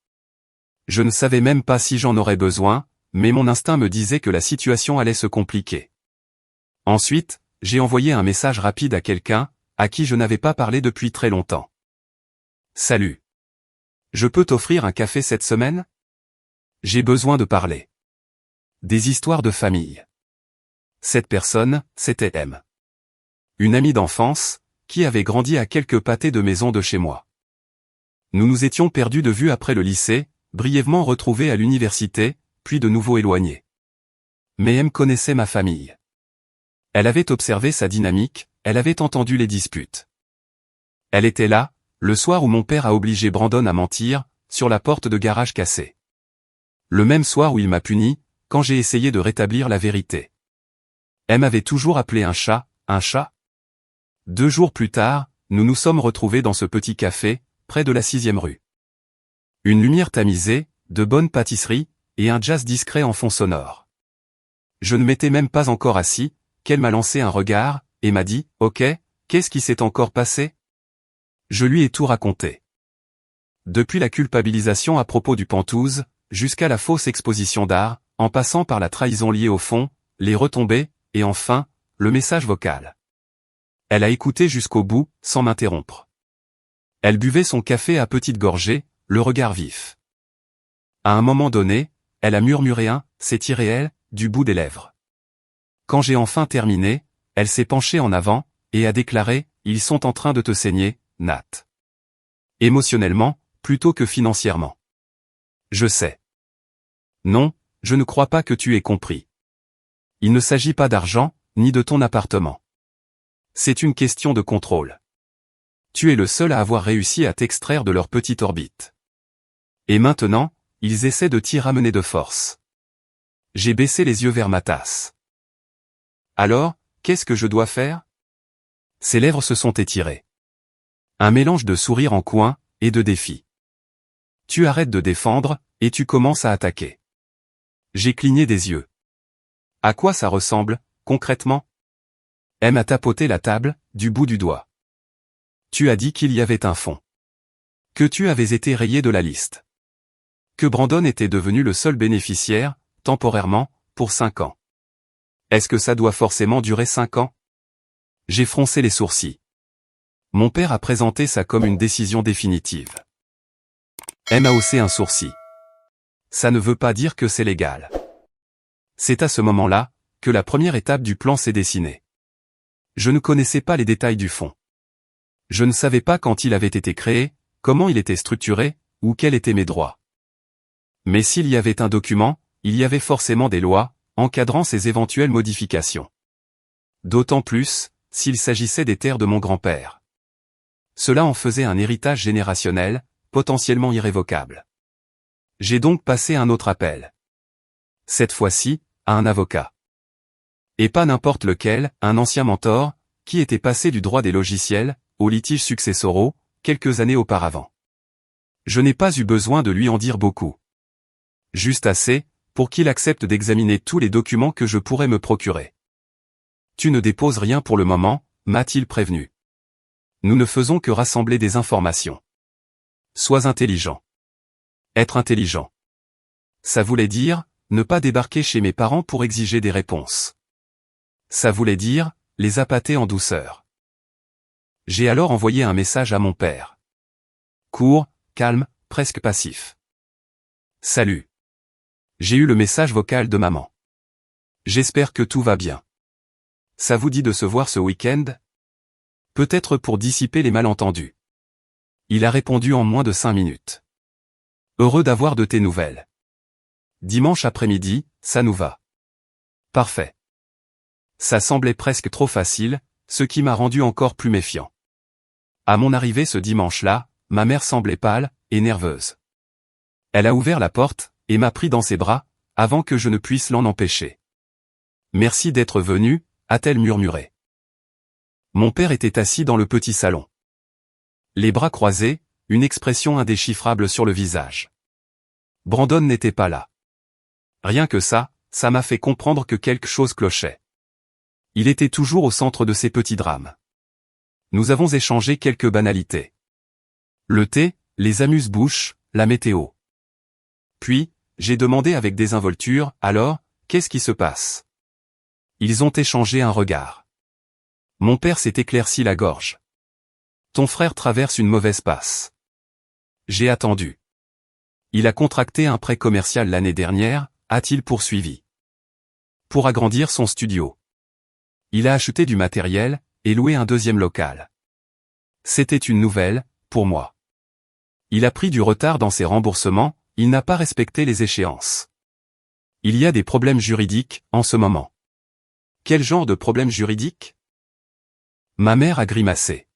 Je ne savais même pas si j'en aurais besoin, mais mon instinct me disait que la situation allait se compliquer. Ensuite, j'ai envoyé un message rapide à quelqu'un, à qui je n'avais pas parlé depuis très longtemps. Salut. Je peux t'offrir un café cette semaine? J'ai besoin de parler. Des histoires de famille. Cette personne, c'était M. Une amie d'enfance, qui avait grandi à quelques pâtés de maison de chez moi. Nous nous étions perdus de vue après le lycée, brièvement retrouvés à l'université, puis de nouveau éloignés. Mais M connaissait ma famille. Elle avait observé sa dynamique, elle avait entendu les disputes. Elle était là, le soir où mon père a obligé Brandon à mentir, sur la porte de garage cassée. Le même soir où il m'a puni, quand j'ai essayé de rétablir la vérité. M avait toujours appelé un chat, un chat. 2 jours plus tard, nous nous sommes retrouvés dans ce petit café, près de la 6e rue. Une lumière tamisée, de bonnes pâtisseries, et un jazz discret en fond sonore. Je ne m'étais même pas encore assis, qu'elle m'a lancé un regard, et m'a dit « Ok, qu'est-ce qui s'est encore passé ?» Je lui ai tout raconté. Depuis la culpabilisation à propos du Penthouse, jusqu'à la fausse exposition d'art, en passant par la trahison liée au fond, les retombées, et enfin, le message vocal. Elle a écouté jusqu'au bout, sans m'interrompre. Elle buvait son café à petites gorgées, le regard vif. À un moment donné, elle a murmuré un « c'est irréel » du bout des lèvres. Quand j'ai enfin terminé, elle s'est penchée en avant, et a déclaré « Ils sont en train de te saigner, Nat. » Émotionnellement, plutôt que financièrement. Je sais. Non, je ne crois pas que tu aies compris. Il ne s'agit pas d'argent, ni de ton appartement. C'est une question de contrôle. Tu es le seul à avoir réussi à t'extraire de leur petite orbite. Et maintenant, ils essaient de t'y ramener de force. J'ai baissé les yeux vers ma tasse. Alors, qu'est-ce que je dois faire? Ses lèvres se sont étirées. Un mélange de sourire en coin, et de défi. Tu arrêtes de défendre, et tu commences à attaquer. J'ai cligné des yeux. À quoi ça ressemble, concrètement? M a tapoté la table, du bout du doigt. Tu as dit qu'il y avait un fond. Que tu avais été rayé de la liste. que Brandon était devenu le seul bénéficiaire, temporairement, pour 5 ans. Est-ce que ça doit forcément durer 5 ans? J'ai froncé les sourcils. Mon père a présenté ça comme une décision définitive. M a haussé un sourcil. Ça ne veut pas dire que c'est légal. C'est à ce moment-là que la première étape du plan s'est dessinée. Je ne connaissais pas les détails du fonds. Je ne savais pas quand il avait été créé, comment il était structuré, ou quels étaient mes droits. Mais s'il y avait un document, il y avait forcément des lois, encadrant ces éventuelles modifications. D'autant plus, s'il s'agissait des terres de mon grand-père. Cela en faisait un héritage générationnel, potentiellement irrévocable. J'ai donc passé un autre appel. Cette fois-ci, à un avocat. Et pas n'importe lequel, un ancien mentor, qui était passé du droit des logiciels, aux litiges successoraux, quelques années auparavant. Je n'ai pas eu besoin de lui en dire beaucoup. Juste assez, pour qu'il accepte d'examiner tous les documents que je pourrais me procurer. Tu ne déposes rien pour le moment, m'a-t-il prévenu. Nous ne faisons que rassembler des informations. Sois intelligent. Être intelligent. Ça voulait dire, ne pas débarquer chez mes parents pour exiger des réponses. Ça voulait dire, les appâter en douceur. J'ai alors envoyé un message à mon père. Court, calme, presque passif. Salut. J'ai eu le message vocal de maman. J'espère que tout va bien. Ça vous dit de se voir ce week-end? Peut-être pour dissiper les malentendus. Il a répondu en moins de 5 minutes. Heureux d'avoir de tes nouvelles. Dimanche après-midi, ça nous va. Parfait. Ça semblait presque trop facile, ce qui m'a rendu encore plus méfiant. À mon arrivée ce dimanche-là, ma mère semblait pâle et nerveuse. Elle a ouvert la porte et m'a pris dans ses bras, avant que je ne puisse l'en empêcher. Merci d'être venu, a-t-elle murmuré. Mon père était assis dans le petit salon. Les bras croisés, une expression indéchiffrable sur le visage. Brandon n'était pas là. Rien que ça m'a fait comprendre que quelque chose clochait. Il était toujours au centre de ces petits drames. Nous avons échangé quelques banalités. Le thé, les amuse-bouches, la météo. Puis, j'ai demandé avec désinvolture, alors, qu'est-ce qui se passe? Ils ont échangé un regard. Mon père s'est éclairci la gorge. Ton frère traverse une mauvaise passe. J'ai attendu. Il a contracté un prêt commercial l'année dernière, a-t-il poursuivi. Pour agrandir son studio. Il a acheté du matériel, et loué un deuxième local. C'était une nouvelle, pour moi. Il a pris du retard dans ses remboursements, il n'a pas respecté les échéances. Il y a des problèmes juridiques, en ce moment. Quel genre de problèmes juridiques? Ma mère a grimacé.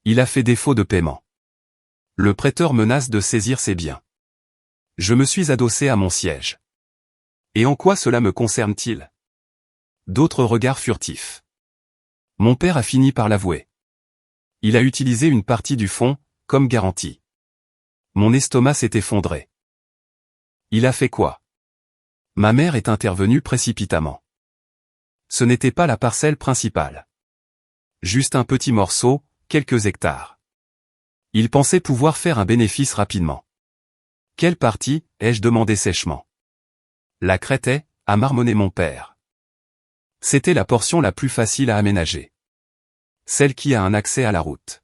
Il a fait défaut de paiement. Le prêteur menace de saisir ses biens. Je me suis adossé à mon siège. Et en quoi cela me concerne-t-il? D'autres regards furtifs. Mon père a fini par l'avouer. Il a utilisé une partie du fonds, comme garantie. Mon estomac s'est effondré. Il a fait quoi? Ma mère est intervenue précipitamment. Ce n'était pas la parcelle principale. Juste un petit morceau, quelques hectares. Il pensait pouvoir faire un bénéfice rapidement. Quelle partie? Ai-je demandé sèchement. La Crétais, a marmonné mon père. C'était la portion la plus facile à aménager. Celle qui a un accès à la route.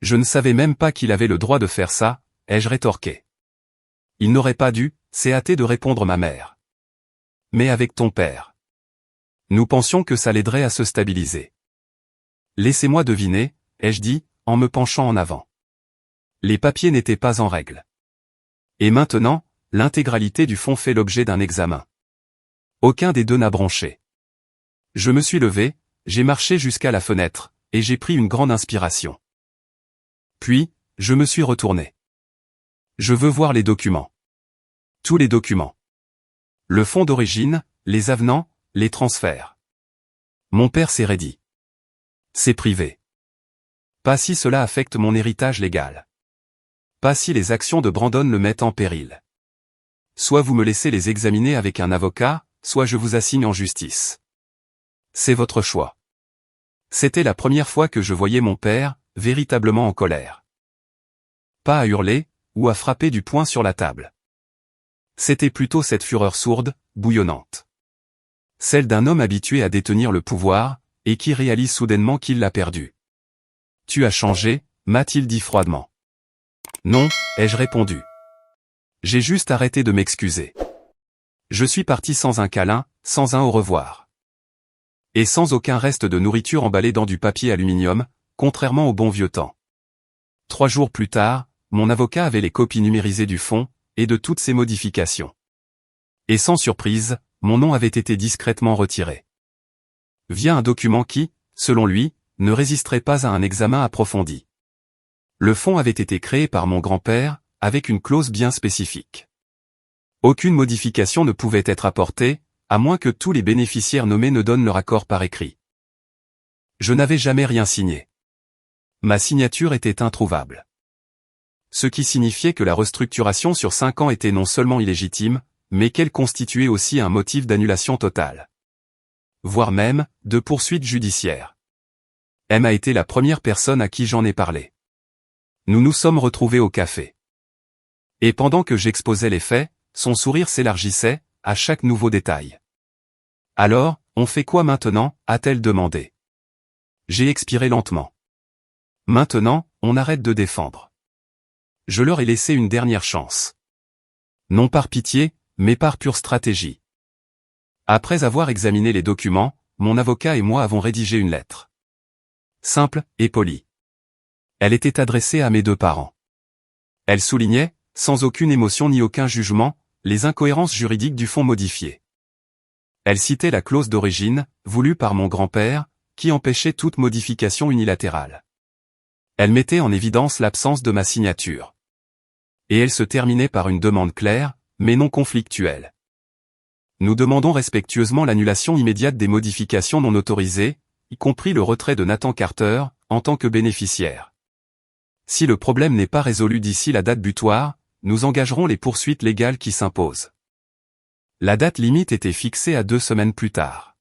Je ne savais même pas qu'il avait le droit de faire ça, ai-je rétorqué. Il n'aurait pas dû, s'est hâté de répondre ma mère. Mais avec ton père. Nous pensions que ça l'aiderait à se stabiliser. Laissez-moi deviner, ai-je dit, en me penchant en avant. Les papiers n'étaient pas en règle. Et maintenant, l'intégralité du fonds fait l'objet d'un examen. Aucun des deux n'a bronché. Je me suis levé, j'ai marché jusqu'à la fenêtre, et j'ai pris une grande inspiration. Puis, je me suis retourné. Je veux voir les documents. Tous les documents. Le fonds d'origine, les avenants, les transferts. Mon père s'est raidi. C'est privé. Pas si cela affecte mon héritage légal. Pas si les actions de Brandon le mettent en péril. Soit vous me laissez les examiner avec un avocat, soit je vous assigne en justice. C'est votre choix. C'était la première fois que je voyais mon père, véritablement en colère. Pas à hurler, ou à frapper du poing sur la table. C'était plutôt cette fureur sourde, bouillonnante. Celle d'un homme habitué à détenir le pouvoir, et qui réalise soudainement qu'il l'a perdu. « Tu as changé », m'a-t-il dit froidement. « Non », ai-je répondu. J'ai juste arrêté de m'excuser. Je suis parti sans un câlin, sans un au revoir. Et sans aucun reste de nourriture emballé dans du papier aluminium, contrairement au bon vieux temps. 3 jours plus tard, mon avocat avait les copies numérisées du fonds, et de toutes ses modifications. Et sans surprise, mon nom avait été discrètement retiré. Via un document qui, selon lui, ne résisterait pas à un examen approfondi. Le fonds avait été créé par mon grand-père, avec une clause bien spécifique. Aucune modification ne pouvait être apportée, à moins que tous les bénéficiaires nommés ne donnent leur accord par écrit. Je n'avais jamais rien signé. Ma signature était introuvable. Ce qui signifiait que la restructuration sur 5 ans était non seulement illégitime, mais qu'elle constituait aussi un motif d'annulation totale. Voire même, de poursuite judiciaire. M a été la première personne à qui j'en ai parlé. Nous nous sommes retrouvés au café. Et pendant que j'exposais les faits, son sourire s'élargissait, à chaque nouveau détail. « Alors, on fait quoi maintenant » a-t-elle demandé. J'ai expiré lentement. Maintenant, on arrête de défendre. Je leur ai laissé une dernière chance. Non par pitié, mais par pure stratégie. Après avoir examiné les documents, mon avocat et moi avons rédigé une lettre. Simple et polie. Elle était adressée à mes 2 parents. Elle soulignait, sans aucune émotion ni aucun jugement, les incohérences juridiques du fonds modifié. Elle citait la clause d'origine, voulue par mon grand-père, qui empêchait toute modification unilatérale. Elle mettait en évidence l'absence de ma signature. Et elle se terminait par une demande claire, mais non conflictuelle. Nous demandons respectueusement l'annulation immédiate des modifications non autorisées, y compris le retrait de Nathan Carter, en tant que bénéficiaire. Si le problème n'est pas résolu d'ici la date butoir, nous engagerons les poursuites légales qui s'imposent. La date limite était fixée à 2 semaines plus tard.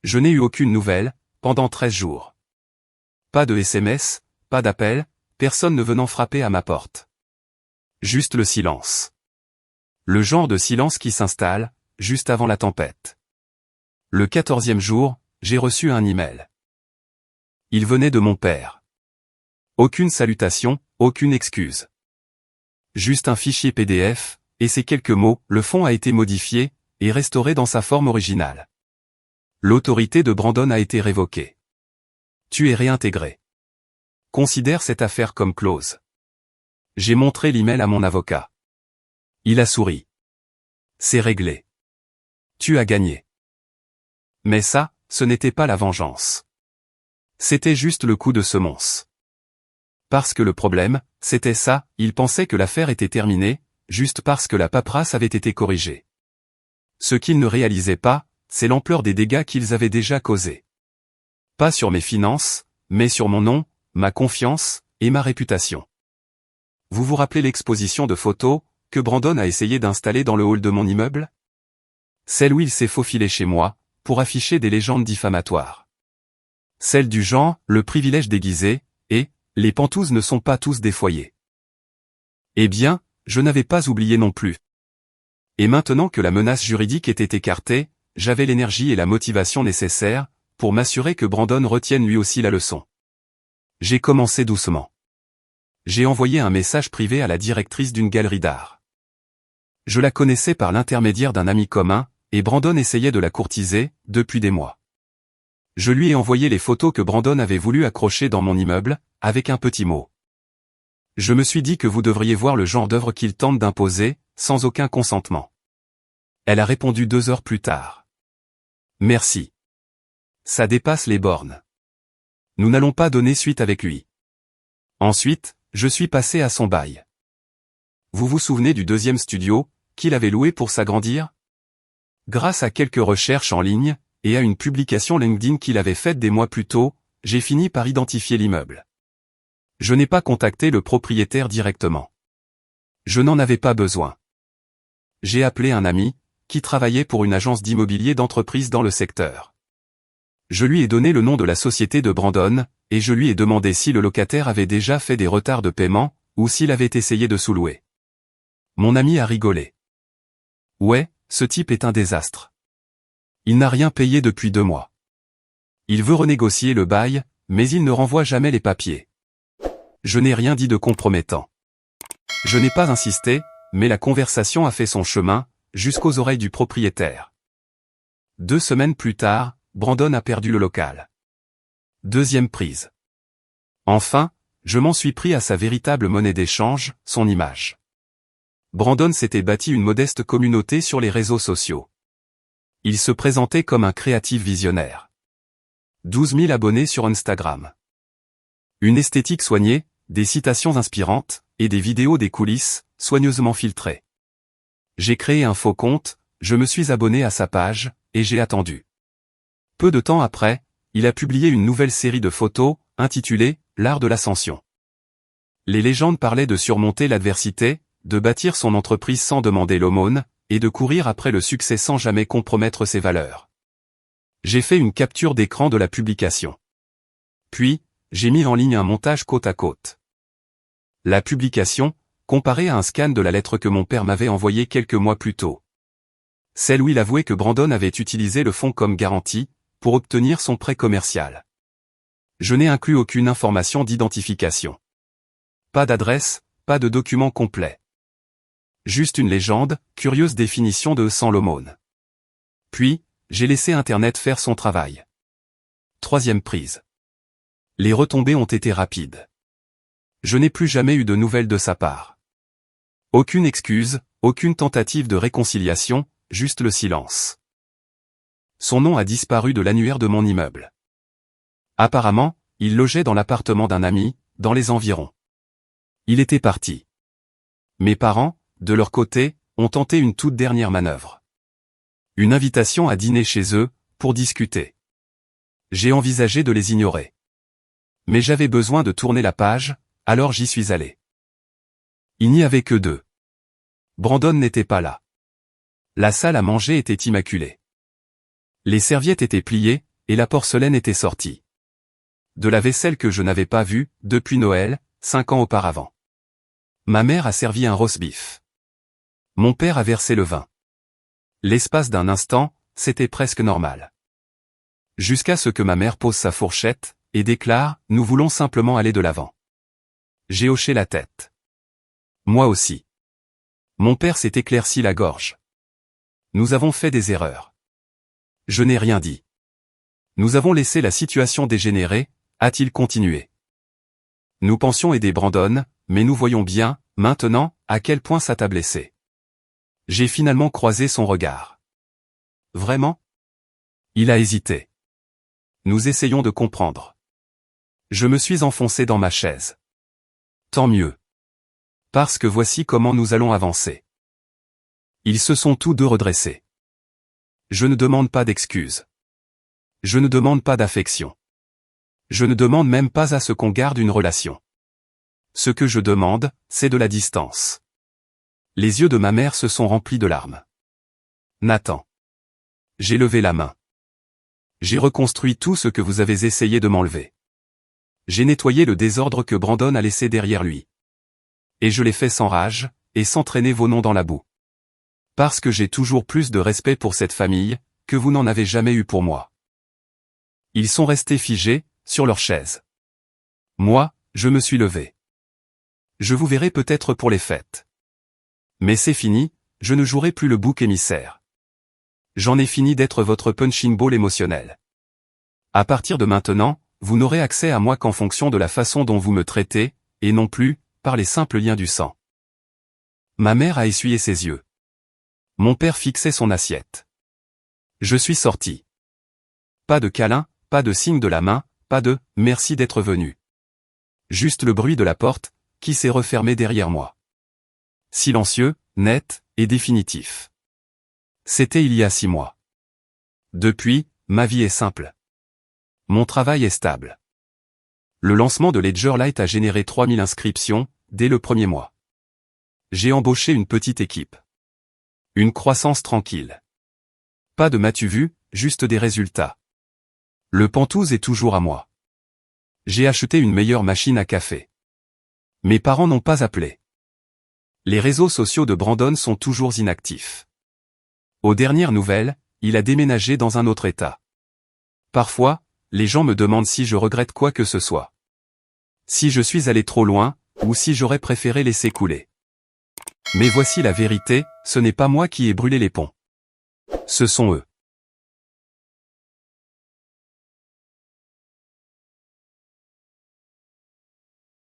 Je n'ai eu aucune nouvelle, pendant 13 jours. Pas de SMS, pas d'appel, personne ne venant frapper à ma porte. Juste le silence. Le genre de silence qui s'installe, juste avant la tempête. Le 14e jour, j'ai reçu un email. Il venait de mon père. Aucune salutation, aucune excuse. Juste un fichier PDF, et ces quelques mots, le fonds a été modifié, et restauré dans sa forme originale. L'autorité de Brandon a été révoquée. Tu es réintégré. Considère cette affaire comme close. J'ai montré l'email à mon avocat. Il a souri. C'est réglé. Tu as gagné. Mais ça, ce n'était pas la vengeance. C'était juste le coup de semonce. Parce que le problème, c'était ça, il pensait que l'affaire était terminée, juste parce que la paperasse avait été corrigée. Ce qu'ils ne réalisaient pas, c'est l'ampleur des dégâts qu'ils avaient déjà causés. Pas sur mes finances, mais sur mon nom, ma confiance, et ma réputation. Vous vous rappelez l'exposition de photos, que Brandon a essayé d'installer dans le hall de mon immeuble? Celle où il s'est faufilé chez moi, pour afficher des légendes diffamatoires. Celle du genre, le privilège déguisé, et, les pantous ne sont pas tous des foyers. Eh bien, je n'avais pas oublié non plus. Et maintenant que la menace juridique était écartée, j'avais l'énergie et la motivation nécessaires, pour m'assurer que Brandon retienne lui aussi la leçon. J'ai commencé doucement. J'ai envoyé un message privé à la directrice d'une galerie d'art. Je la connaissais par l'intermédiaire d'un ami commun, et Brandon essayait de la courtiser, depuis des mois. Je lui ai envoyé les photos que Brandon avait voulu accrocher dans mon immeuble, avec un petit mot. Je me suis dit que vous devriez voir le genre d'œuvre qu'il tente d'imposer, sans aucun consentement. Elle a répondu 2 heures plus tard. Merci. Ça dépasse les bornes. Nous n'allons pas donner suite avec lui. Ensuite, je suis passé à son bail. Vous vous souvenez du 2e studio, qu'il avait loué pour s'agrandir? Grâce à quelques recherches en ligne, et à une publication LinkedIn qu'il avait faite des mois plus tôt, j'ai fini par identifier l'immeuble. Je n'ai pas contacté le propriétaire directement. Je n'en avais pas besoin. J'ai appelé un ami, qui travaillait pour une agence d'immobilier d'entreprise dans le secteur. Je lui ai donné le nom de la société de Brandon, et je lui ai demandé si le locataire avait déjà fait des retards de paiement, ou s'il avait essayé de sous-louer. Mon ami a rigolé. Ouais, ce type est un désastre. Il n'a rien payé depuis 2 mois. Il veut renégocier le bail, mais il ne renvoie jamais les papiers. Je n'ai rien dit de compromettant. Je n'ai pas insisté, mais la conversation a fait son chemin, jusqu'aux oreilles du propriétaire. 2 semaines plus tard, Brandon a perdu le local. 2e prise. Enfin, je m'en suis pris à sa véritable monnaie d'échange, son image. Brandon s'était bâti une modeste communauté sur les réseaux sociaux. Il se présentait comme un créatif visionnaire. 12 000 abonnés sur Instagram. Une esthétique soignée, des citations inspirantes, et des vidéos des coulisses, soigneusement filtrées. J'ai créé un faux compte, je me suis abonné à sa page, et j'ai attendu. Peu de temps après, il a publié une nouvelle série de photos, intitulée « L'art de l'ascension ». Les légendes parlaient de surmonter l'adversité, de bâtir son entreprise sans demander l'aumône, et de courir après le succès sans jamais compromettre ses valeurs. J'ai fait une capture d'écran de la publication. Puis, j'ai mis en ligne un montage côte à côte. La publication, comparée à un scan de la lettre que mon père m'avait envoyée quelques mois plus tôt. Celle où il avouait que Brandon avait utilisé le fonds comme garantie, pour obtenir son prêt commercial. Je n'ai inclus aucune information d'identification. Pas d'adresse, pas de document complet. Juste une légende, curieuse définition de sans l'aumône. Puis, j'ai laissé Internet faire son travail. 3e prise. Les retombées ont été rapides. Je n'ai plus jamais eu de nouvelles de sa part. Aucune excuse, aucune tentative de réconciliation, juste le silence. Son nom a disparu de l'annuaire de mon immeuble. Apparemment, il logeait dans l'appartement d'un ami, dans les environs. Il était parti. Mes parents, de leur côté, ont tenté une toute dernière manœuvre. Une invitation à dîner chez eux, pour discuter. J'ai envisagé de les ignorer. Mais j'avais besoin de tourner la page, alors j'y suis allé. Il n'y avait que 2. Brandon n'était pas là. La salle à manger était immaculée. Les serviettes étaient pliées, et la porcelaine était sortie. De la vaisselle que je n'avais pas vue, depuis Noël, 5 ans auparavant. Ma mère a servi un roast-beef. Mon père a versé le vin. L'espace d'un instant, c'était presque normal. Jusqu'à ce que ma mère pose sa fourchette, et déclare « Nous voulons simplement aller de l'avant ». J'ai hoché la tête. Moi aussi. Mon père s'est éclairci la gorge. Nous avons fait des erreurs. Je n'ai rien dit. Nous avons laissé la situation dégénérer, a-t-il continué. Nous pensions aider Brandon, mais nous voyons bien, maintenant, à quel point ça t'a blessé. J'ai finalement croisé son regard. Vraiment? Il a hésité. Nous essayons de comprendre. Je me suis enfoncé dans ma chaise. Tant mieux. Parce que voici comment nous allons avancer. Ils se sont tous deux redressés. Je ne demande pas d'excuses. Je ne demande pas d'affection. Je ne demande même pas à ce qu'on garde une relation. Ce que je demande, c'est de la distance. Les yeux de ma mère se sont remplis de larmes. Nathan. J'ai levé la main. J'ai reconstruit tout ce que vous avez essayé de m'enlever. J'ai nettoyé le désordre que Brandon a laissé derrière lui. Et je l'ai fait sans rage, et sans traîner vos noms dans la boue. Parce que j'ai toujours plus de respect pour cette famille, que vous n'en avez jamais eu pour moi. Ils sont restés figés, sur leur chaise. Moi, je me suis levé. Je vous verrai peut-être pour les fêtes. Mais c'est fini, je ne jouerai plus le bouc émissaire. J'en ai fini d'être votre punching ball émotionnel. À partir de maintenant, vous n'aurez accès à moi qu'en fonction de la façon dont vous me traitez, et non plus, par les simples liens du sang. Ma mère a essuyé ses yeux. Mon père fixait son assiette. Je suis sorti. Pas de câlin, pas de signe de la main, pas de « merci d'être venu ». Juste le bruit de la porte, qui s'est refermée derrière moi. Silencieux, net, et définitif. C'était il y a 6 mois. Depuis, ma vie est simple. Mon travail est stable. Le lancement de Ledger Light a généré 3000 inscriptions, dès le premier mois. J'ai embauché une petite équipe. Une croissance tranquille. Pas de m'as-tu vu, juste des résultats. Le Pantouse est toujours à moi. J'ai acheté une meilleure machine à café. Mes parents n'ont pas appelé. Les réseaux sociaux de Brandon sont toujours inactifs. Aux dernières nouvelles, il a déménagé dans un autre état. Parfois, les gens me demandent si je regrette quoi que ce soit. Si je suis allé trop loin, ou si j'aurais préféré laisser couler. Mais voici la vérité, ce n'est pas moi qui ai brûlé les ponts. Ce sont eux.